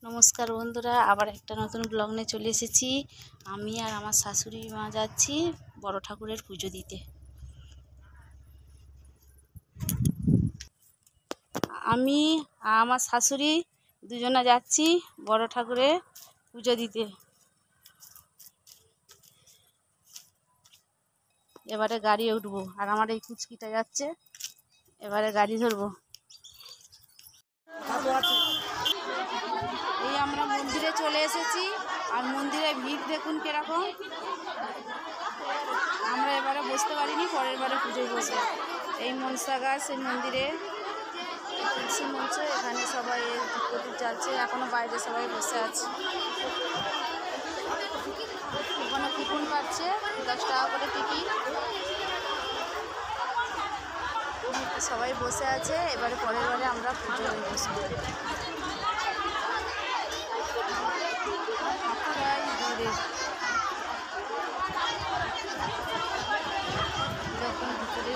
নমস্কার বন্ধুরা, আবার একটা নতুন ব্লগ নিয়ে চলে এসেছি। আমি আর আমার শাশুড়ি মা যাচ্ছি বড় ঠাকুরের পুজো দিতে। আমি আর আমার শাশুড়ি দুজনে যাচ্ছি বড় ঠাকুরের পুজো দিতে। এবারে গাড়ি উঠবো আর আমার এই কুচকিটা যাচ্ছে, এবারে গাড়ি ধরবো। এই আমরা মন্দিরে চলে এসেছি আর মন্দিরে ভিড় দেখুন কিরকম। আমরা এবারে বসতে পারিনি, পরের বারে পুজোয় বসবো। এই মনসা গাছ, এই মন্দিরে তুলসী মঞ্চ, এখানে সবাই প্রদীপ জ্বালছে। এখনো বাইরে সবাই বসে আছে। ওখানে কুপন কাটছে 10 টাকা করে টিকিট। সবাই বসে আছে, এবারে পরের বারে আমরা পুজোয় বসবো। দূরে যখন ভিতরে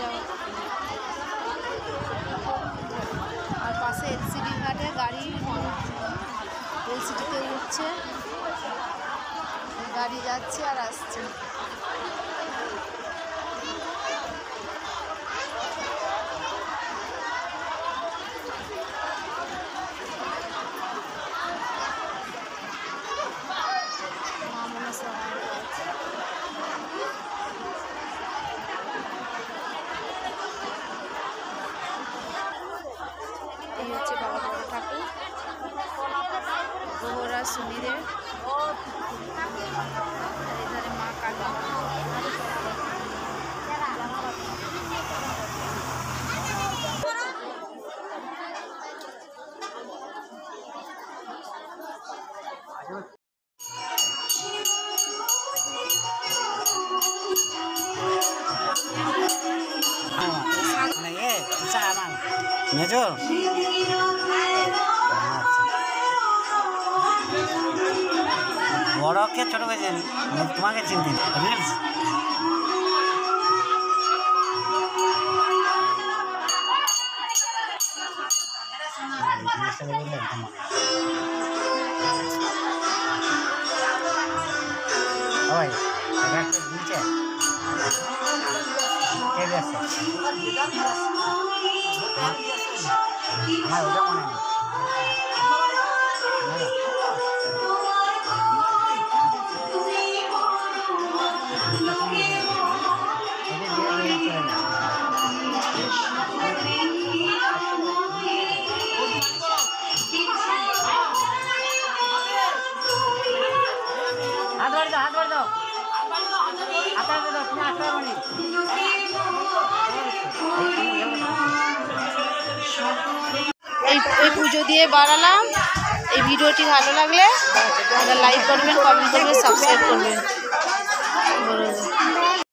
আর পাশে এলসিডি ঘাটে গাড়ি, এলসিডিতে উঠছে, গাড়ি যাচ্ছে আর আসছে। এই হচ্ছে বাবা বড় ঠাকুর, গোহরা সুমিরে, এধারে মা কালী। বড়কে ছোট হয়েছেন, তোমাকে চিনতেন রিলস। আমার ওটা মনে নেই। এই পুজো দিয়ে বাড়ালাম। এই ভিডিওটি ভালো লাগলে লাইক করবেন, কমেন্ট করবেন, সাবস্ক্রাইব করবেন।